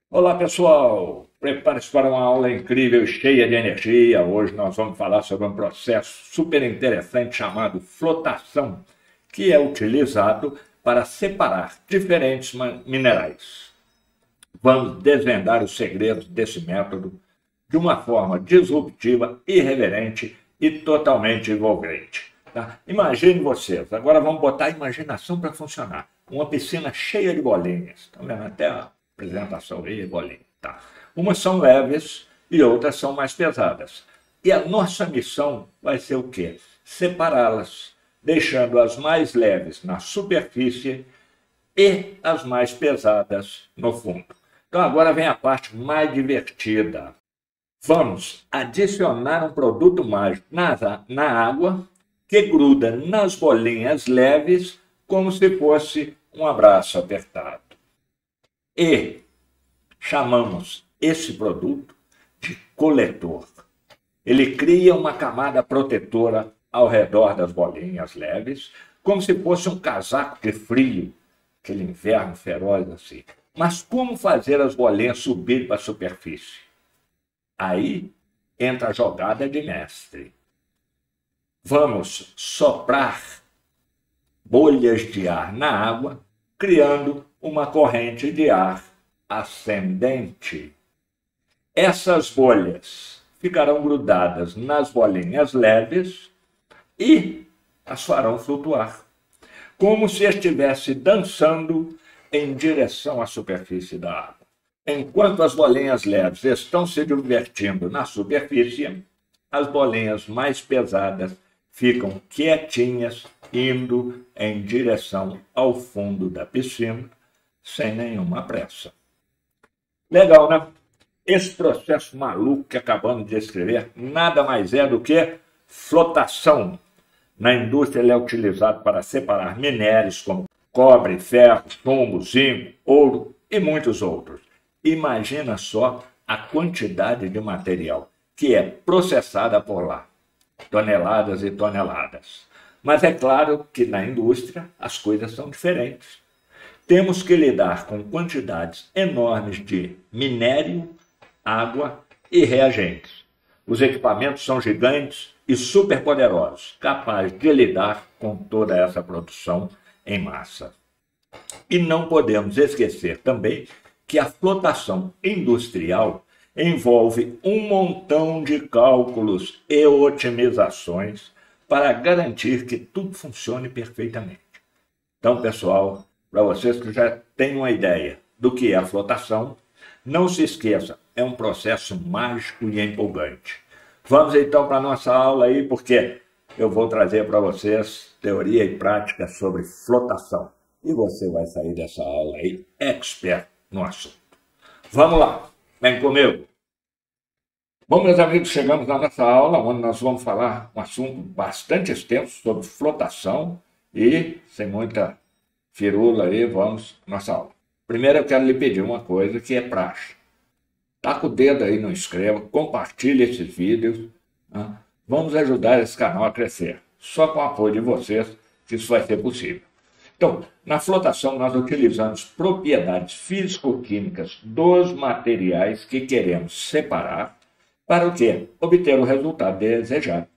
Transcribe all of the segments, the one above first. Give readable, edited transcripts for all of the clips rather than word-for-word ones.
Olá, pessoal! Prepare-se para uma aula incrível e cheia de energia. Hoje nós vamos falar sobre um processo super interessante chamado flotação, que é utilizado para separar diferentes minerais. Vamos desvendar os segredos desse método de uma forma disruptiva, irreverente e totalmente envolvente. Tá? Imagine vocês, agora vamos botar a imaginação para funcionar. Uma piscina cheia de bolinhas. Estão vendo até a apresentação aí, bolinha. Tá? Umas são leves e outras são mais pesadas. E a nossa missão vai ser o quê? Separá-las, deixando as mais leves na superfície e as mais pesadas no fundo. Então agora vem a parte mais divertida. Vamos adicionar um produto mágico na água que gruda nas bolinhas leves como se fosse um abraço apertado. E chamamos esse produto de coletor. Ele cria uma camada protetora ao redor das bolinhas leves, como se fosse um casaco de frio, aquele inverno feroz assim. Mas como fazer as bolinhas subirem para a superfície? Aí entra a jogada de mestre. Vamos soprar bolhas de ar na água, criando uma corrente de ar ascendente. Essas bolhas ficarão grudadas nas bolinhas leves e as farão flutuar, como se estivesse dançando em direção à superfície da água. Enquanto as bolinhas leves estão se divertindo na superfície, as bolinhas mais pesadas ficam quietinhas, indo em direção ao fundo da piscina, sem nenhuma pressa. Legal, né? Esse processo maluco que acabamos de descrever nada mais é do que flotação. Na indústria ele é utilizado para separar minérios como cobre, ferro, chumbo, zinco, ouro e muitos outros. Imagina só a quantidade de material que é processada por lá. Toneladas e toneladas. Mas é claro que na indústria as coisas são diferentes. Temos que lidar com quantidades enormes de minério, água e reagentes. Os equipamentos são gigantes e superpoderosos, capazes de lidar com toda essa produção em massa. E não podemos esquecer também que a flotação industrial envolve um montão de cálculos e otimizações para garantir que tudo funcione perfeitamente. Então, pessoal, para vocês que já têm uma ideia do que é a flotação, não se esqueça, é um processo mágico e empolgante. Vamos então para a nossa aula aí, porque eu vou trazer para vocês teoria e prática sobre flotação. E você vai sair dessa aula aí expert no assunto. Vamos lá, vem comigo. Bom, meus amigos, chegamos na nossa aula, onde nós vamos falar um assunto bastante extenso sobre flotação e, sem muita firula aí, vamos à nossa aula. Primeiro eu quero lhe pedir uma coisa que é praxe. Taca o dedo aí no inscreva, compartilhe esses vídeos, né? Vamos ajudar esse canal a crescer. Só com o apoio de vocês que isso vai ser possível. Então, na flotação nós utilizamos propriedades físico-químicas dos materiais que queremos separar para o quê? Obter o resultado desejado.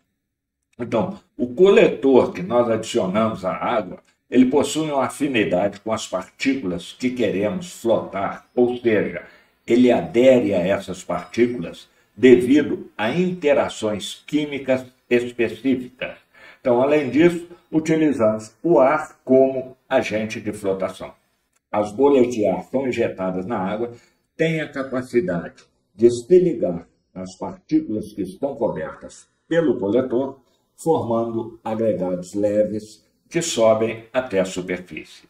Então, o coletor que nós adicionamos à água, ele possui uma afinidade com as partículas que queremos flotar, ou seja, ele adere a essas partículas devido a interações químicas específicas. Então, além disso, utilizamos o ar como agente de flotação. As bolhas de ar são injetadas na água, têm a capacidade de se ligar as partículas que estão cobertas pelo coletor, formando agregados leves que sobem até a superfície.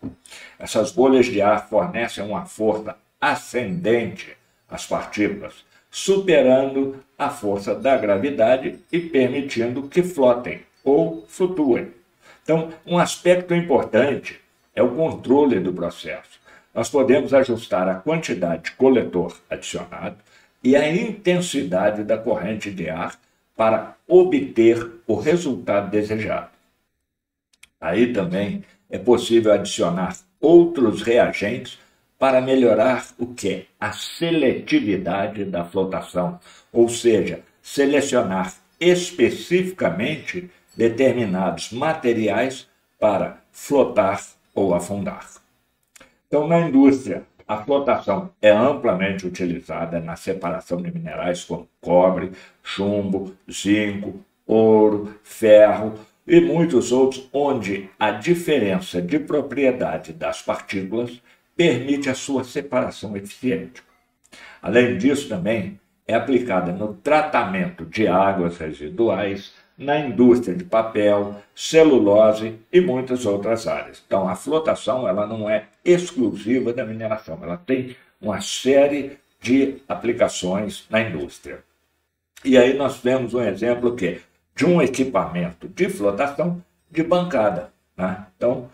Essas bolhas de ar fornecem uma força ascendente às partículas, superando a força da gravidade e permitindo que flotem ou flutuem. Então, um aspecto importante é o controle do processo. Nós podemos ajustar a quantidade de coletor adicionado e a intensidade da corrente de ar para obter o resultado desejado. Aí também é possível adicionar outros reagentes para melhorar o quê? A seletividade da flotação, ou seja, selecionar especificamente determinados materiais para flotar ou afundar. Então, na indústria, a flotação é amplamente utilizada na separação de minerais como cobre, chumbo, zinco, ouro, ferro e muitos outros, onde a diferença de propriedade das partículas permite a sua separação eficiente. Além disso, também é aplicada no tratamento de águas residuais, na indústria de papel, celulose e muitas outras áreas. Então, a flotação ela não é exclusiva da mineração, ela tem uma série de aplicações na indústria. E aí nós temos um exemplo de um equipamento de flotação de bancada, né? Então,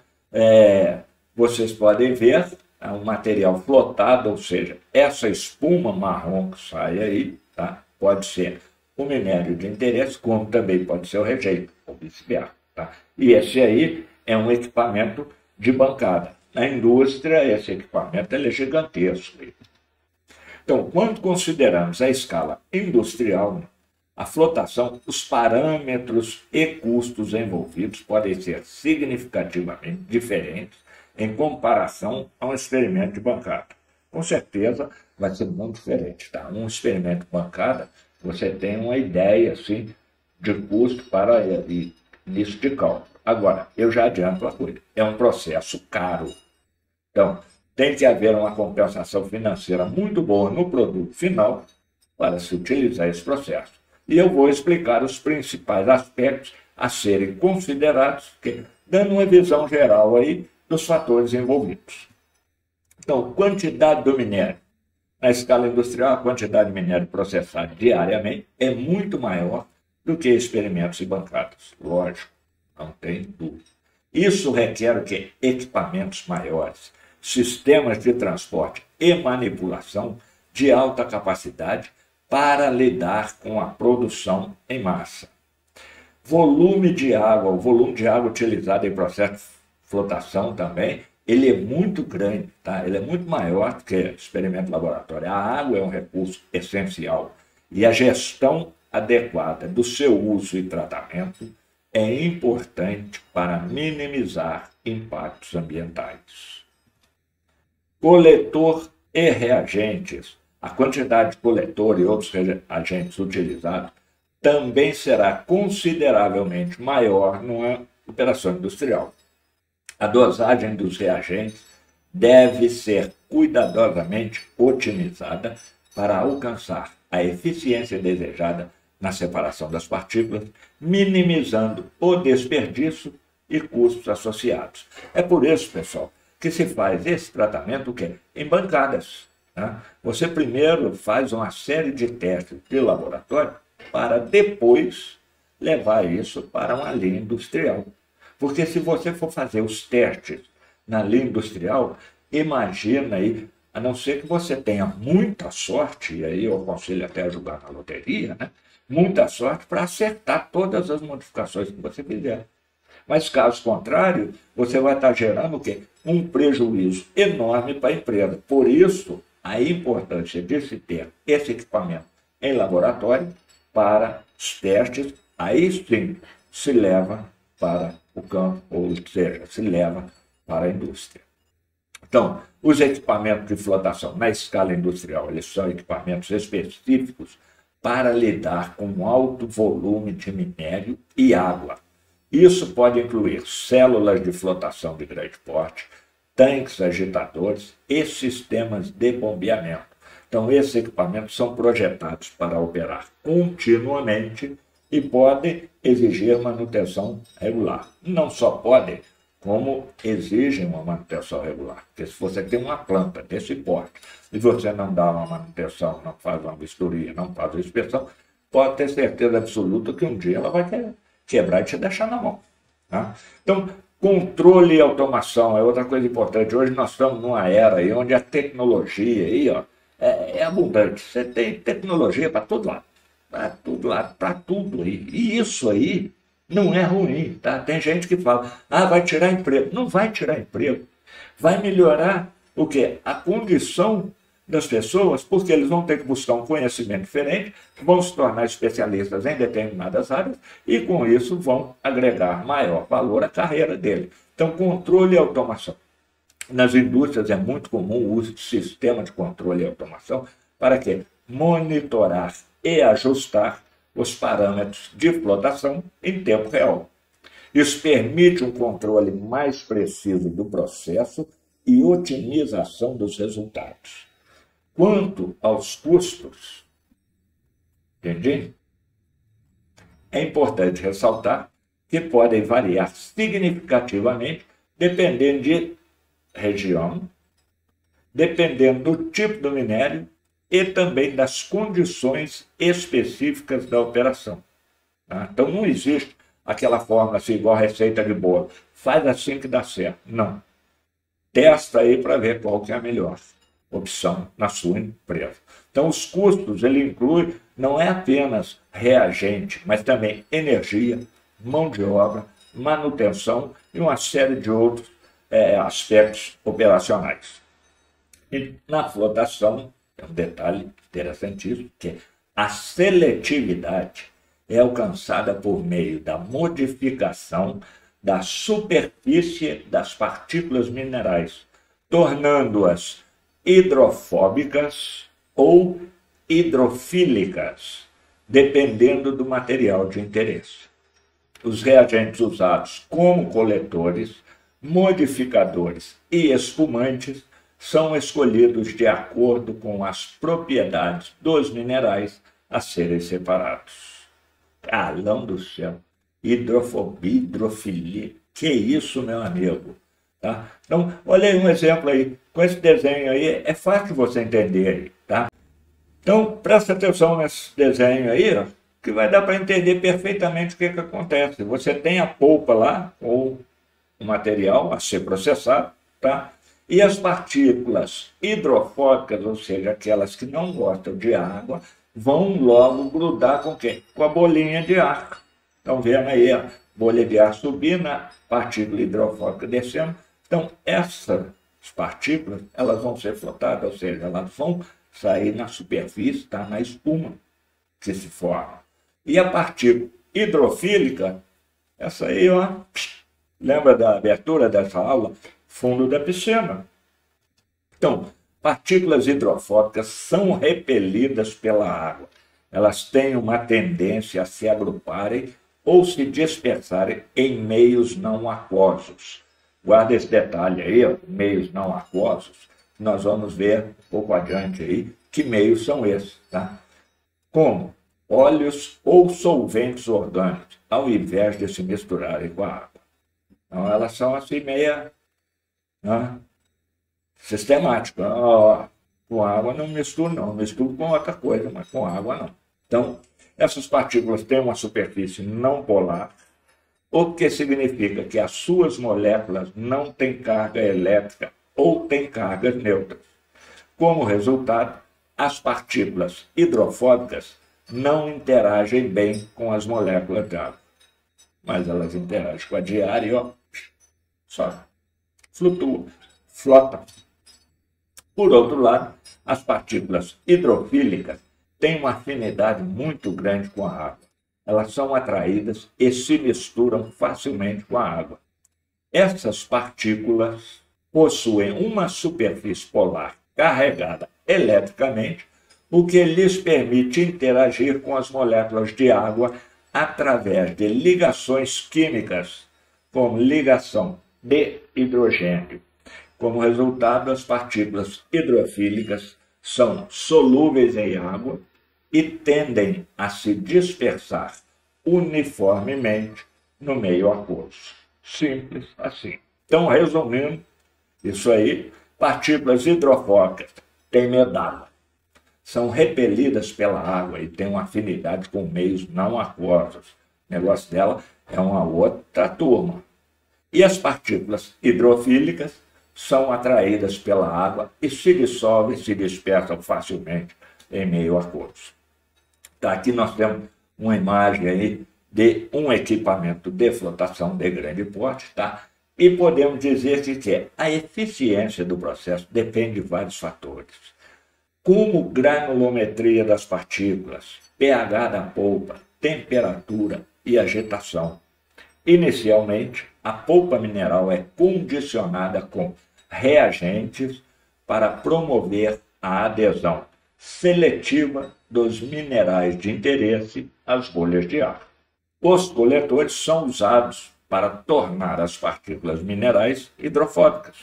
vocês podem ver um material flotado, ou seja, essa espuma marrom que sai aí, tá? Pode ser o minério de interesse, como também pode ser o rejeito, ou vice-versa. Tá? E esse aí é um equipamento de bancada. Na indústria, esse equipamento ele é gigantesco. Então, quando consideramos a escala industrial, a flotação, os parâmetros e custos envolvidos podem ser significativamente diferentes em comparação a um experimento de bancada. Com certeza, vai ser muito diferente. Tá? Um experimento de bancada, você tem uma ideia assim, de custo para início de cálculo. Agora, eu já adianto uma coisa, é um processo caro. Então, tem que haver uma compensação financeira muito boa no produto final para se utilizar esse processo. E eu vou explicar os principais aspectos a serem considerados, dando uma visão geral aí dos fatores envolvidos. Então, quantidade do minério. Na escala industrial, a quantidade de minério processado diariamente é muito maior do que experimentos e bancadas. Lógico, não tem dúvida. Isso requer o quê? Equipamentos maiores, sistemas de transporte e manipulação de alta capacidade para lidar com a produção em massa. Volume de água, o volume de água utilizado em processo de flotação também, ele é muito grande, tá? Ele é muito maior do que experimento laboratório. A água é um recurso essencial e a gestão adequada do seu uso e tratamento é importante para minimizar impactos ambientais. Coletor e reagentes. A quantidade de coletor e outros reagentes utilizados também será consideravelmente maior numa operação industrial. A dosagem dos reagentes deve ser cuidadosamente otimizada para alcançar a eficiência desejada na separação das partículas, minimizando o desperdício e custos associados. É por isso, pessoal, que se faz esse tratamento em bancadas. Né? Você primeiro faz uma série de testes de laboratório para depois levar isso para uma linha industrial. Porque se você for fazer os testes na linha industrial, imagina aí, a não ser que você tenha muita sorte, e aí eu aconselho até a jogar na loteria, né? Muita sorte para acertar todas as modificações que você fizer. Mas caso contrário, você vai estar gerando um prejuízo enorme para a empresa. Por isso, a importância de se ter esse equipamento em laboratório para os testes, aí sim se leva para o campo, ou seja, se leva para a indústria. Então, os equipamentos de flotação na escala industrial, eles são equipamentos específicos para lidar com alto volume de minério e água. Isso pode incluir células de flotação de grande porte, tanques agitadores e sistemas de bombeamento. Então, esses equipamentos são projetados para operar continuamente e podem exigir manutenção regular. Não só podem, como exigem uma manutenção regular. Porque se você tem uma planta desse porte e você não dá uma manutenção, não faz uma vistoria, não faz uma inspeção, pode ter certeza absoluta que um dia ela vai quebrar e te deixar na mão. Tá? Então, controle e automação é outra coisa importante. Hoje nós estamos numa era aí onde a tecnologia aí, ó, é abundante. Você tem tecnologia para todo lado. Para tudo aí. E isso aí não é ruim, tá? Tem gente que fala, vai tirar emprego. Não vai tirar emprego. Vai melhorar o quê? A condição das pessoas, porque eles vão ter que buscar um conhecimento diferente, vão se tornar especialistas em determinadas áreas e, com isso, vão agregar maior valor à carreira dele. Então, controle e automação. Nas indústrias é muito comum o uso de sistema de controle e automação para quê? Monitorar e ajustar os parâmetros de flotação em tempo real. Isso permite um controle mais preciso do processo e otimização dos resultados. Quanto aos custos, entendi? É importante ressaltar que podem variar significativamente dependendo de região, dependendo do tipo do minério e também das condições específicas da operação. Tá? Então não existe aquela fórmula assim, igual a receita de bolo. Faz assim que dá certo. Não. Testa aí para ver qual que é a melhor opção na sua empresa. Então, os custos, ele inclui, não é apenas reagente, mas também energia, mão de obra, manutenção e uma série de outros aspectos operacionais. E na flotação, tem um detalhe interessantíssimo, que a seletividade é alcançada por meio da modificação da superfície das partículas minerais, tornando-as hidrofóbicas ou hidrofílicas, dependendo do material de interesse. Os reagentes usados como coletores, modificadores e espumantes são escolhidos de acordo com as propriedades dos minerais a serem separados. Calão do céu! Hidrofobia, hidrofilia, que isso, meu amigo? Tá? Então, olha aí um exemplo aí. Com esse desenho aí, é fácil você entender aí, tá? Então, presta atenção nesse desenho aí, ó, que vai dar para entender perfeitamente o que acontece. Você tem a polpa lá, ou o material a ser processado, tá? E as partículas hidrofóbicas, ou seja, aquelas que não gostam de água, vão logo grudar com quem? Com a bolinha de ar. Estão vendo aí a bolha de ar subindo, a partícula hidrofóbica descendo. Então, essas partículas, elas vão ser flotadas, ou seja, elas vão sair na superfície, tá? Na espuma que se forma. E a partícula hidrofílica, essa aí, ó, lembra da abertura dessa aula? Fundo da piscina. Então, partículas hidrofóbicas são repelidas pela água. Elas têm uma tendência a se agruparem ou se dispersarem em meios não aquosos. Guarda esse detalhe aí, ó, meios não aquosos. Nós vamos ver um pouco adiante aí que meios são esses, tá? Como óleos ou solventes orgânicos, ao invés de se misturarem com a água. Então, elas são assim meia sistemáticas. Com água não misturo, não. Misturo com outra coisa, mas com água não. Então, essas partículas têm uma superfície não polar, o que significa que as suas moléculas não têm carga elétrica ou têm cargas neutras. Como resultado, as partículas hidrofóbicas não interagem bem com as moléculas de água, mas elas interagem com a de ar e ó, só flutuam, flotam. Por outro lado, as partículas hidrofílicas têm uma afinidade muito grande com a água. Elas são atraídas e se misturam facilmente com a água. Essas partículas possuem uma superfície polar carregada eletricamente, o que lhes permite interagir com as moléculas de água através de ligações químicas, como ligação de hidrogênio. Como resultado, as partículas hidrofílicas são solúveis em água e tendem a se dispersar uniformemente no meio aquoso. Simples assim. Então, resumindo, isso aí, partículas hidrofóbicas têm medo d'água, são repelidas pela água e têm uma afinidade com meios não aquosos. O negócio dela é uma outra turma. E as partículas hidrofílicas são atraídas pela água e se dissolvem, se dispersam facilmente em meio aquoso. Tá, aqui nós temos uma imagem aí de um equipamento de flotação de grande porte, tá? E podemos dizer que a eficiência do processo depende de vários fatores, como granulometria das partículas, pH da polpa, temperatura e agitação. Inicialmente, a polpa mineral é condicionada com reagentes para promover a adesão seletiva dos minerais de interesse às bolhas de ar. Os coletores são usados para tornar as partículas minerais hidrofóbicas,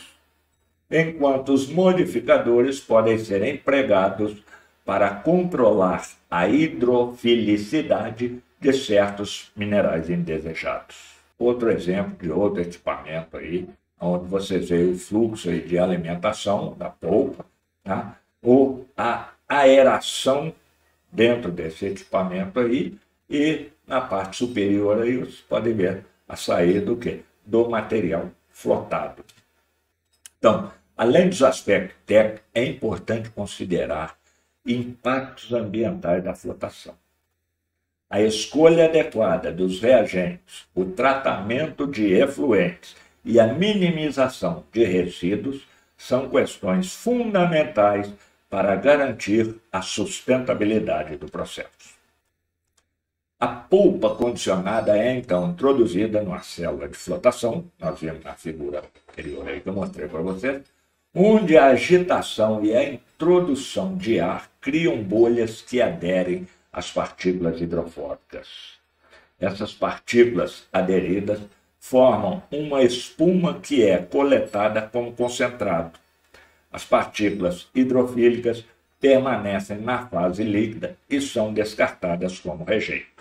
enquanto os modificadores podem ser empregados para controlar a hidrofilicidade de certos minerais indesejados. Outro exemplo de outro equipamento aí, onde você vê o fluxo aí de alimentação da polpa, tá? Ou a aeração dentro desse equipamento aí, e na parte superior aí você pode ver a saída do quê? Do material flotado. Então, além dos aspectos técnicos, é importante considerar impactos ambientais da flotação. A escolha adequada dos reagentes, o tratamento de efluentes e a minimização de resíduos são questões fundamentais para garantir a sustentabilidade do processo. A polpa condicionada é, então, introduzida numa célula de flotação, nós vimos na figura anterior aí que eu mostrei para vocês, onde a agitação e a introdução de ar criam bolhas que aderem às partículas hidrofóbicas. Essas partículas aderidas formam uma espuma que é coletada como concentrado. As partículas hidrofílicas permanecem na fase líquida e são descartadas como rejeito.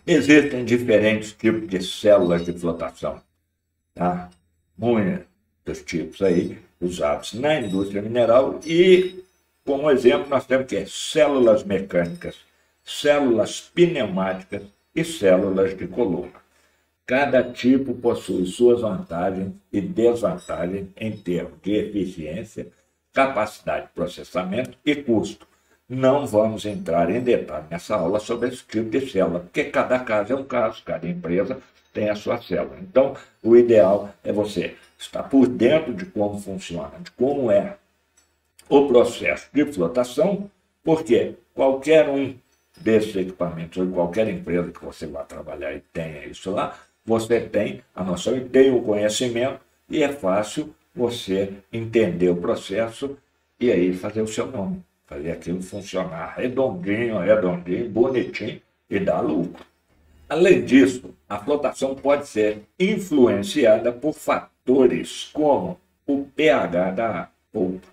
Existem diferentes tipos de células de flotação, tá? Muitos tipos aí usados na indústria mineral e, como exemplo, nós temos que células mecânicas, células pneumáticas e células de coluna. Cada tipo possui suas vantagens e desvantagens em termos de eficiência, capacidade de processamento e custo. Não vamos entrar em detalhe nessa aula sobre esse tipo de célula, porque cada caso é um caso, cada empresa tem a sua célula. Então, o ideal é você estar por dentro de como funciona, de como é o processo de flotação, porque qualquer um desses equipamentos, ou qualquer empresa que você vá trabalhar e tenha isso lá, você tem a noção e tem o conhecimento, e é fácil você entender o processo e aí fazer o seu nome. Fazer aquilo funcionar redondinho, bonitinho e dar lucro. Além disso, a flotação pode ser influenciada por fatores como o pH da polpa,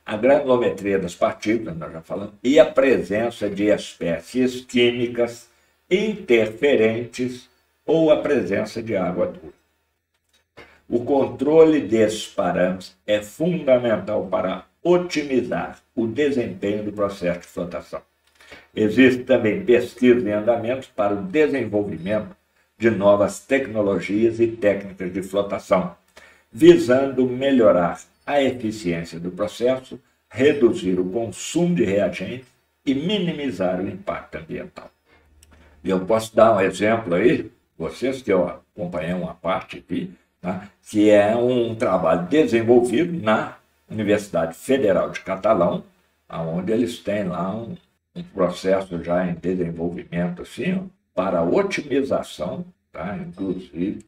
a granulometria das partículas, nós já falamos, e a presença de espécies químicas interferentes ou a presença de água dura. O controle desses parâmetros é fundamental para otimizar o desempenho do processo de flotação. Existe também pesquisa em andamento para o desenvolvimento de novas tecnologias e técnicas de flotação, visando melhorar a eficiência do processo, reduzir o consumo de reagentes e minimizar o impacto ambiental. E eu posso dar um exemplo aí, vocês que eu acompanhei uma parte aqui, tá? Que é um trabalho desenvolvido na Universidade Federal de Catalão, onde eles têm lá um processo já em desenvolvimento assim, para otimização, tá? Inclusive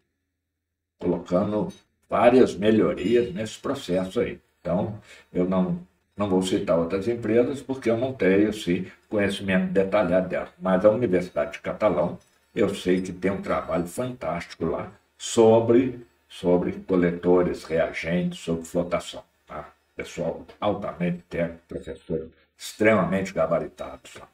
colocando várias melhorias nesse processo aí. Então, eu não vou citar outras empresas porque eu não tenho assim, conhecimento detalhado delas, mas a Universidade de Catalão, eu sei que tem um trabalho fantástico lá sobre coletores, reagentes, sobre flotação. Tá? Pessoal altamente técnico, professor extremamente gabaritados. Tá?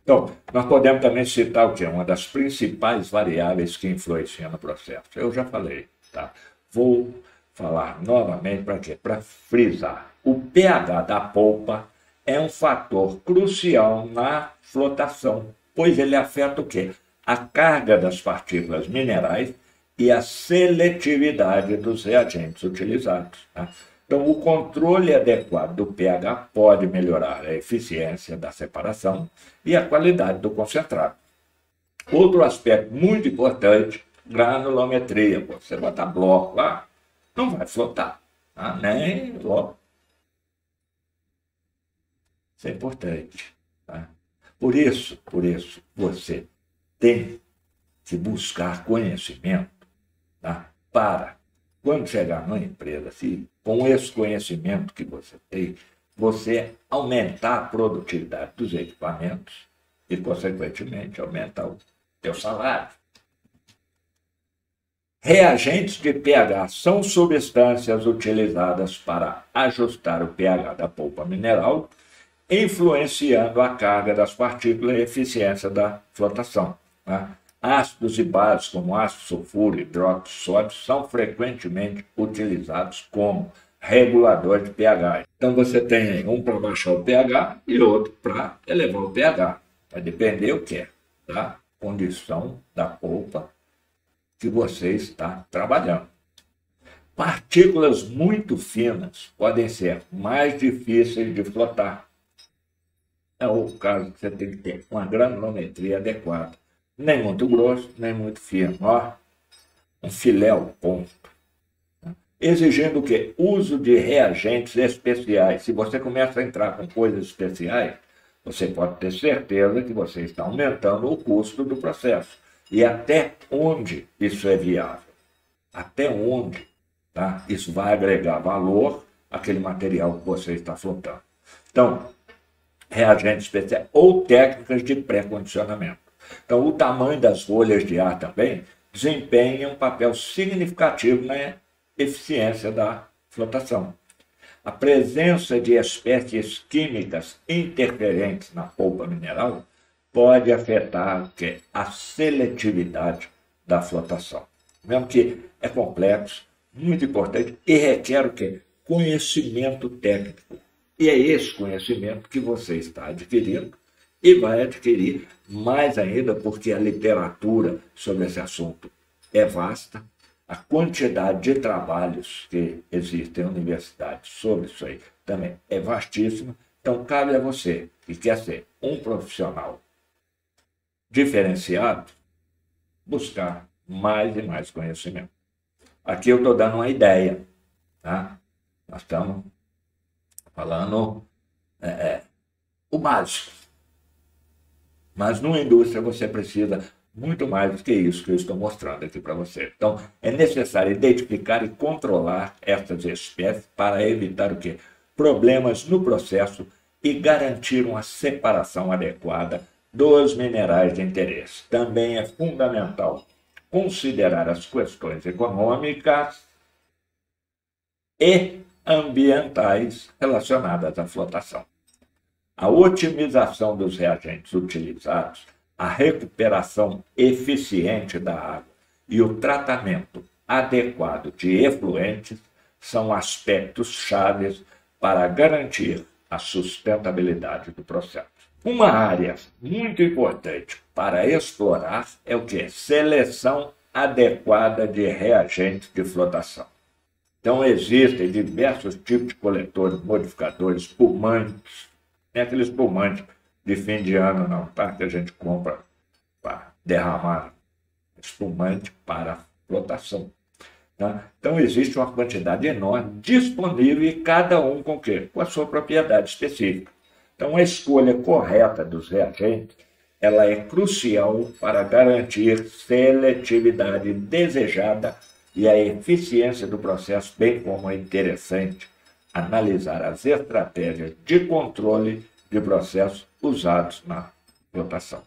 Então, nós podemos também citar o quê? Uma das principais variáveis que influenciam no processo. Eu já falei, tá? Vou falar novamente para quê? Para frisar. O pH da polpa é um fator crucial na flotação, pois ele afeta o quê? A carga das partículas minerais e a seletividade dos reagentes utilizados. Tá? Então, o controle adequado do pH pode melhorar a eficiência da separação e a qualidade do concentrado. Outro aspecto muito importante granulometria. Você botar bloco lá, não vai flotar. Tá? Nem bloco. Isso é importante. Tá? Por isso, você tem que buscar conhecimento, tá? Para, quando chegar numa empresa, assim, com esse conhecimento que você tem, você aumentar a produtividade dos equipamentos e, consequentemente, aumentar o seu salário. Reagentes de pH são substâncias utilizadas para ajustar o pH da polpa mineral, influenciando a carga das partículas e a eficiência da flotação. Tá? Ácidos e bases, como ácido sulfúrico e hidróxido sódio, são frequentemente utilizados como regulador de pH. Então você tem um para baixar o pH e outro para elevar o pH. Vai depender o que? Da condição da polpa que você está trabalhando. Partículas muito finas podem ser mais difíceis de flotar. É o caso que você tem que ter uma granulometria adequada. Nem muito grosso, nem muito fino. Ó, um filé ao ponto. Exigindo o quê? Uso de reagentes especiais. Se você começa a entrar com coisas especiais, você pode ter certeza que você está aumentando o custo do processo. E até onde isso é viável? Até onde, tá? Isso vai agregar valor àquele material que você está flotando. Então, reagentes especiais ou técnicas de pré-condicionamento. Então, o tamanho das folhas de ar também desempenha um papel significativo na eficiência da flotação. A presença de espécies químicas interferentes na polpa mineral pode afetar a seletividade da flotação. Mesmo que é complexo, muito importante e requer o quê? Conhecimento técnico. E é esse conhecimento que você está adquirindo e vai adquirir mais ainda porque a literatura sobre esse assunto é vasta, a quantidade de trabalhos que existem em universidades sobre isso aí também é vastíssima. Então, cabe a você que quer ser um profissional diferenciado, buscar mais e mais conhecimento. Aqui eu estou dando uma ideia, tá? Nós estamos falando o básico. Mas numa indústria você precisa muito mais do que isso que eu estou mostrando aqui para você. Então, é necessário identificar e controlar essas espécies para evitar o quê? Problemas no processo e garantir uma separação adequada dos minerais de interesse. Também é fundamental considerar as questões econômicas e ambientais relacionadas à flotação. A otimização dos reagentes utilizados, a recuperação eficiente da água e o tratamento adequado de efluentes são aspectos chaves para garantir a sustentabilidade do processo. Uma área muito importante para explorar é o quê? Seleção adequada de reagentes de flotação. Então, existem diversos tipos de coletores, modificadores, espumantes. Tem aquele espumante de fim de ano, não, tá? Que a gente compra para derramar espumante para flotação. Tá? Então, existe uma quantidade enorme disponível e cada um com o quê? Com a sua propriedade específica. Então, a escolha correta dos reagentes ela é crucial para garantir seletividade desejada e a eficiência do processo, bem como é interessante analisar as estratégias de controle de processos usados na flotação.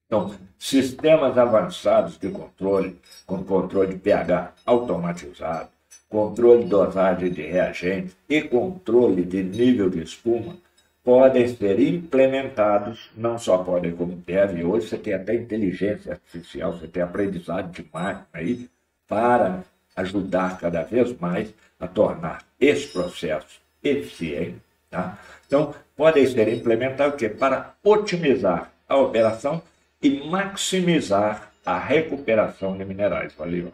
Então, sistemas avançados de controle, com controle de pH automatizado, controle de dosagem de reagentes e controle de nível de espuma, podem ser implementados, não só podem como devem, hoje você tem até inteligência artificial, você tem aprendizado de máquina aí, para ajudar cada vez mais a tornar esse processo eficiente. Tá? Então, podem ser implementados o quê? Para otimizar a operação e maximizar a recuperação de minerais valiosos.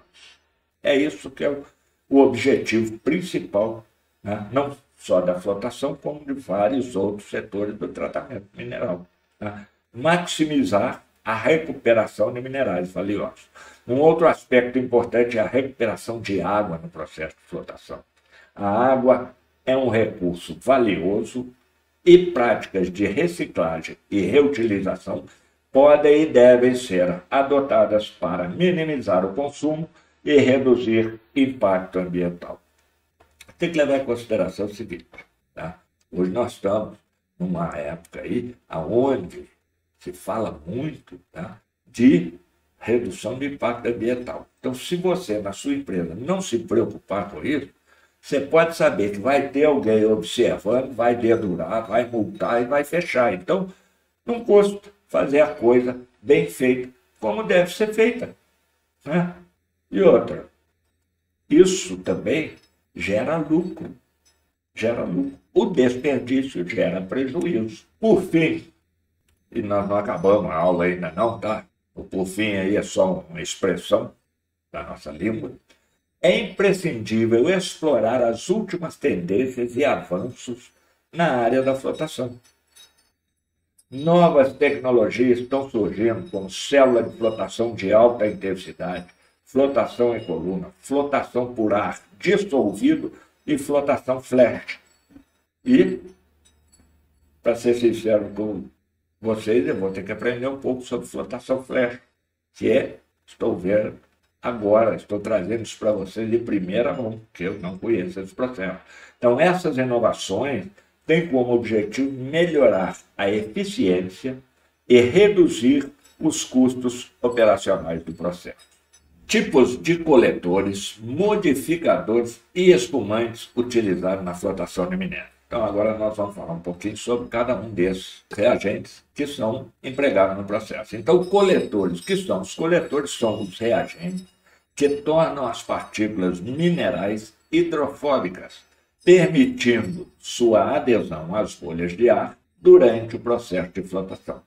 É isso que é o objetivo principal, né? Não só da flotação, como de vários outros setores do tratamento mineral. Tá? Maximizar a recuperação de minerais valiosos. Um outro aspecto importante é a recuperação de água no processo de flotação. A água é um recurso valioso e práticas de reciclagem e reutilização podem e devem ser adotadas para minimizar o consumo e reduzir impacto ambiental. Tem que levar em consideração o seguinte, tá? Hoje nós estamos numa época aí onde se fala muito, tá, de redução de impacto ambiental. Então, se você, na sua empresa, não se preocupar com isso, você pode saber que vai ter alguém observando, vai dedurar, vai multar e vai fechar. Então, não custa fazer a coisa bem feita, como deve ser feita, né? E outra, isso também gera lucro. Gera lucro. O desperdício gera prejuízo. Por fim, e nós não acabamos a aula ainda não, tá? O por fim aí é só uma expressão da nossa língua. É imprescindível explorar as últimas tendências e avanços na área da flotação. Novas tecnologias estão surgindo, como célula de flotação de alta intensidade, flotação em coluna, flotação por ar dissolvido e flotação flash. E, para ser sincero com vocês, eu vou ter que aprender um pouco sobre flotação flash, que estou vendo agora, estou trazendo isso para vocês de primeira mão, que eu não conheço esse processo. Então, essas inovações têm como objetivo melhorar a eficiência e reduzir os custos operacionais do processo. Tipos de coletores, modificadores e espumantes utilizados na flotação de minério. Então, agora nós vamos falar um pouquinho sobre cada um desses reagentes que são empregados no processo. Então, coletores, que são os coletores? São os reagentes que tornam as partículas minerais hidrofóbicas, permitindo sua adesão às bolhas de ar durante o processo de flotação.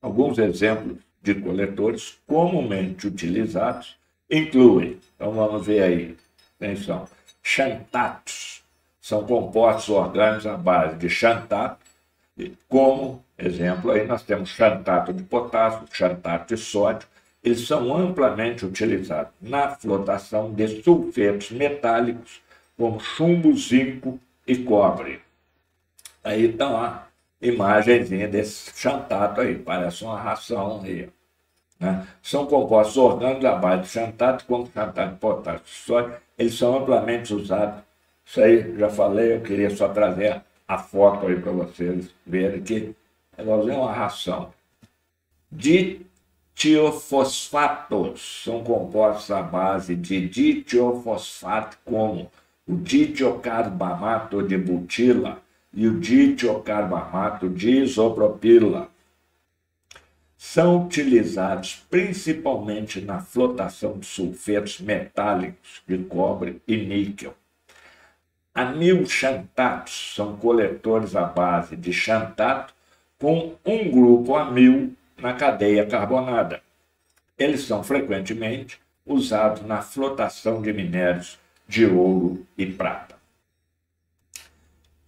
Alguns exemplos de coletores comumente utilizados incluem, então vamos ver aí, atenção, xantatos. São compostos orgânicos à base de xantato, como exemplo aí nós temos xantato de potássio, xantato de sódio. Eles são amplamente utilizados na flotação de sulfetos metálicos, como chumbo, zinco e cobre. Aí estão a imagenzinha desse xantato aí, parece uma ração aí, né? São compostos orgânicos à base de xantato, como xantato de potássio e sódio. Eles são amplamente usados. Isso aí, já falei, eu queria só trazer a foto aí para vocês verem que é uma ração. Ditiofosfatos são compostos à base de ditiofosfato, como o ditiocarbamato de butila e o ditiocarbamato de isopropila. São utilizados principalmente na flotação de sulfetos metálicos de cobre e níquel. Amilxantatos são coletores à base de xantato com um grupo amil na cadeia carbonada. Eles são frequentemente usados na flotação de minérios de ouro e prata.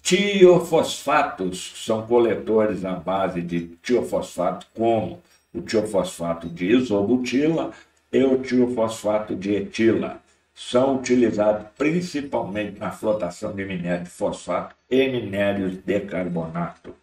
Tiofosfatos são coletores à base de tiofosfato, como o tiofosfato de isobutila e o tiofosfato de etila. São utilizados principalmente na flotação de minério de fosfato e minérios de carbonato.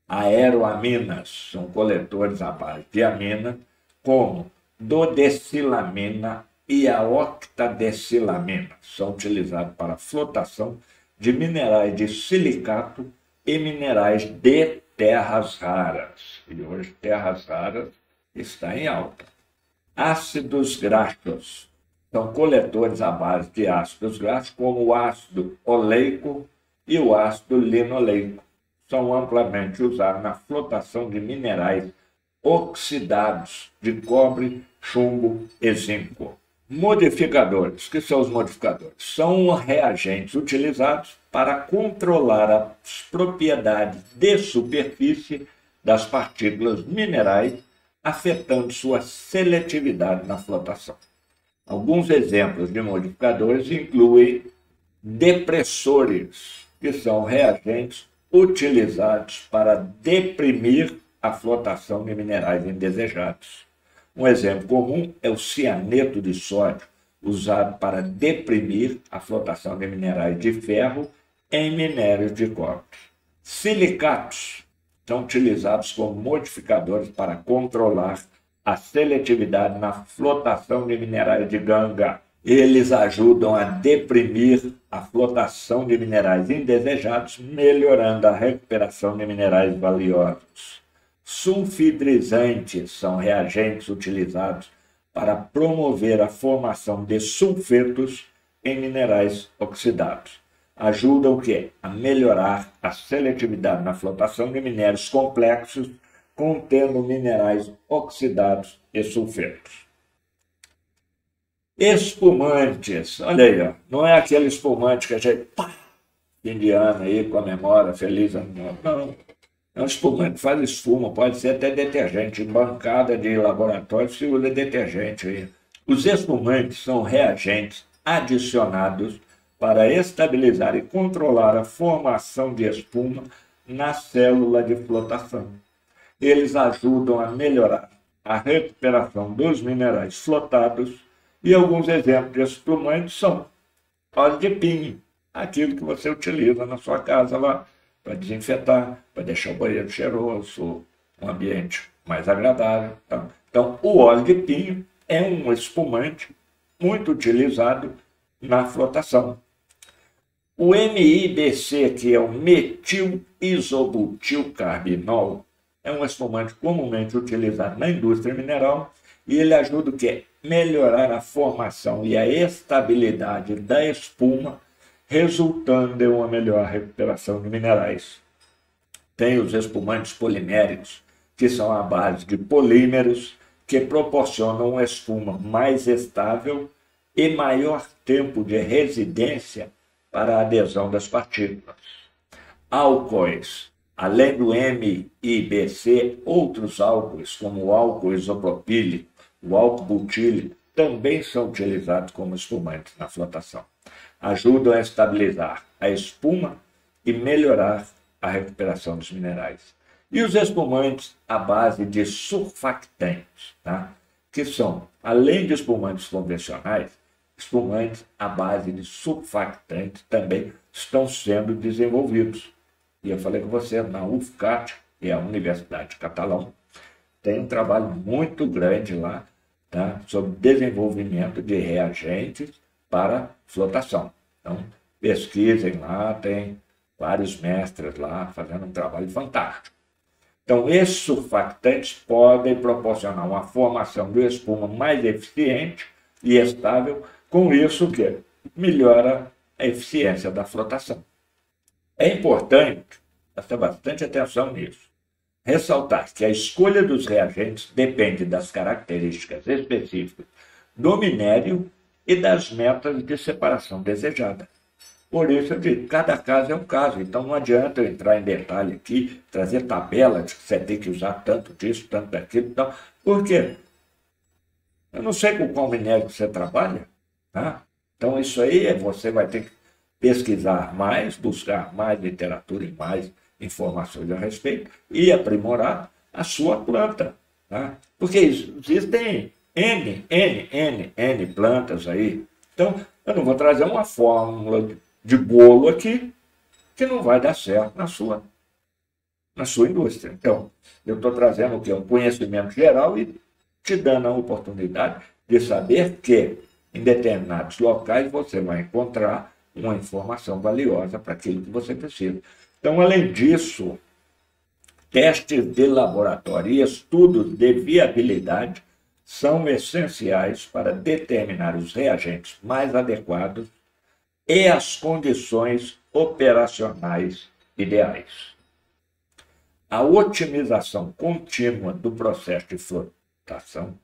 Aeroaminas são coletores à base de amina, como dodecilamina e a octadecilamina. São utilizados para a flotação de minerais de silicato e minerais de terras raras. E hoje terras raras está em alta. Ácidos graxos são coletores à base de ácidos graxos, como o ácido oleico e o ácido linoleico. São amplamente usados na flotação de minerais oxidados de cobre, chumbo e zinco. Modificadores. O que são os modificadores? São reagentes utilizados para controlar as propriedades de superfície das partículas minerais, afetando sua seletividade na flotação. Alguns exemplos de modificadores incluem depressores, que são reagentes utilizados para deprimir a flotação de minerais indesejados. Um exemplo comum é o cianeto de sódio, usado para deprimir a flotação de minerais de ferro em minérios de cobre. Silicatos são utilizados como modificadores para controlar a seletividade na flotação de minerais de ganga. Eles ajudam a deprimir a flotação de minerais indesejados, melhorando a recuperação de minerais valiosos. Sulfidrizantes são reagentes utilizados para promover a formação de sulfetos em minerais oxidados. Ajudam o quê? A melhorar a seletividade na flotação de minérios complexos contendo minerais oxidados e sulfetos. Espumantes, olha aí, ó. Não é aquele espumante que a gente, fim de ano aí, comemora, feliz ano novo. Não, é um espumante que faz espuma, pode ser até detergente, em bancada de laboratório se usa detergente aí. Os espumantes são reagentes adicionados para estabilizar e controlar a formação de espuma na célula de flotação. Eles ajudam a melhorar a recuperação dos minerais flotados e alguns exemplos de espumantes são óleo de pinho, aquilo que você utiliza na sua casa lá para desinfetar, para deixar o banheiro cheiroso, um ambiente mais agradável. Então, o óleo de pinho é um espumante muito utilizado na flotação. O MIBC, que é o metil-isobutilcarbinol, é um espumante comumente utilizado na indústria mineral e ele ajuda o quê? Melhorar a formação e a estabilidade da espuma, resultando em uma melhor recuperação de minerais. Tem os espumantes poliméricos, que são à base de polímeros, que proporcionam uma espuma mais estável e maior tempo de residência para a adesão das partículas. Álcoois. Além do MIBC, outros álcoois, como o álcool isopropílico, o álcool butílico, também são utilizados como espumantes na flotação. Ajudam a estabilizar a espuma e melhorar a recuperação dos minerais. E os espumantes à base de surfactantes, que são, além de espumantes convencionais, espumantes à base de surfactantes também estão sendo desenvolvidos. E eu falei com você, na UFCAT, que é a Universidade de Catalão, tem um trabalho muito grande lá, sobre desenvolvimento de reagentes para flotação. Então, pesquisem lá, tem vários mestres lá fazendo um trabalho fantástico. Então, esses surfactantes podem proporcionar uma formação de espuma mais eficiente e estável, com isso que melhora a eficiência da flotação. É importante, prestar bastante atenção nisso, ressaltar que a escolha dos reagentes depende das características específicas do minério e das metas de separação desejada. Por isso, eu digo, cada caso é um caso, então não adianta eu entrar em detalhe aqui, trazer tabela de que você tem que usar tanto disso, tanto daquilo, então, por quê? Eu não sei com qual minério você trabalha, Então isso aí você vai ter que pesquisar mais, buscar mais literatura e mais informações a respeito e aprimorar a sua planta, Porque existem N plantas aí. Então, eu não vou trazer uma fórmula de bolo aqui que não vai dar certo na sua indústria. Então, eu estou trazendo o quê? Um conhecimento geral e te dando a oportunidade de saber que em determinados locais você vai encontrar uma informação valiosa para aquilo que você precisa. Então, além disso, testes de laboratório e estudos de viabilidade são essenciais para determinar os reagentes mais adequados e as condições operacionais ideais. A otimização contínua do processo de flotação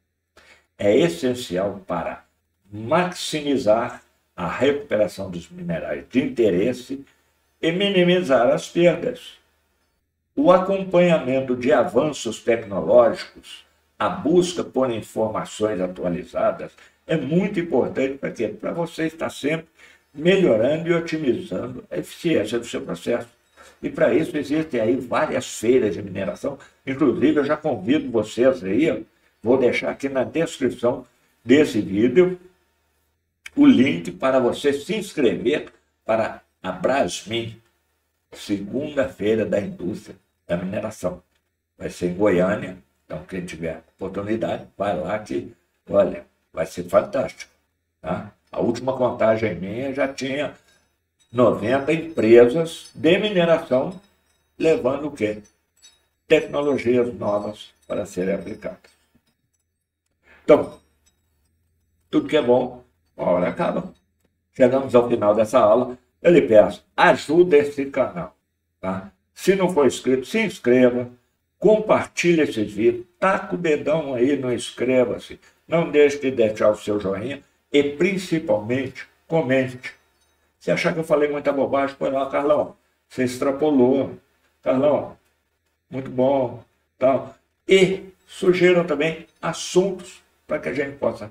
é essencial para maximizar a recuperação dos minerais de interesse e minimizar as perdas. O acompanhamento de avanços tecnológicos, a busca por informações atualizadas é muito importante para quê? Para você estar sempre melhorando e otimizando a eficiência do seu processo. E para isso existem aí várias feiras de mineração. Inclusive, eu já convido vocês aí, vou deixar aqui na descrição desse vídeo o link para você se inscrever para a Brasmin, segunda-feira da indústria da mineração. Vai ser em Goiânia, então quem tiver oportunidade, vai lá que, olha, vai ser fantástico. Tá? A última contagem minha já tinha 90 empresas de mineração levando o quê? Tecnologias novas para serem aplicadas. Então, tudo que é bom, uma hora acaba. Chegamos ao final dessa aula. Eu lhe peço, ajude esse canal. Tá? Se não for inscrito, se inscreva, compartilhe esse vídeo, taca o dedão aí no inscreva-se, não deixe de deixar o seu joinha e, principalmente, comente. Se achar que eu falei muita bobagem, põe lá, Carlão, você extrapolou. Carlão, muito bom. Tal. E sugiram também assuntos para que a gente possa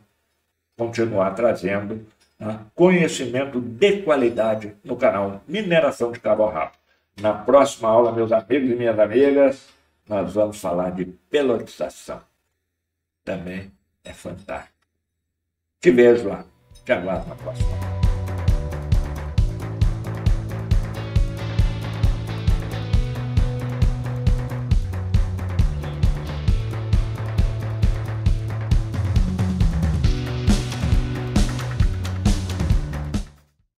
continuar trazendo, tá, conhecimento de qualidade no canal Mineração de Cabo a Rabo. Na próxima aula, meus amigos e minhas amigas, nós vamos falar de pelotização. Também é fantástico. Te vejo lá. Te aguardo na próxima.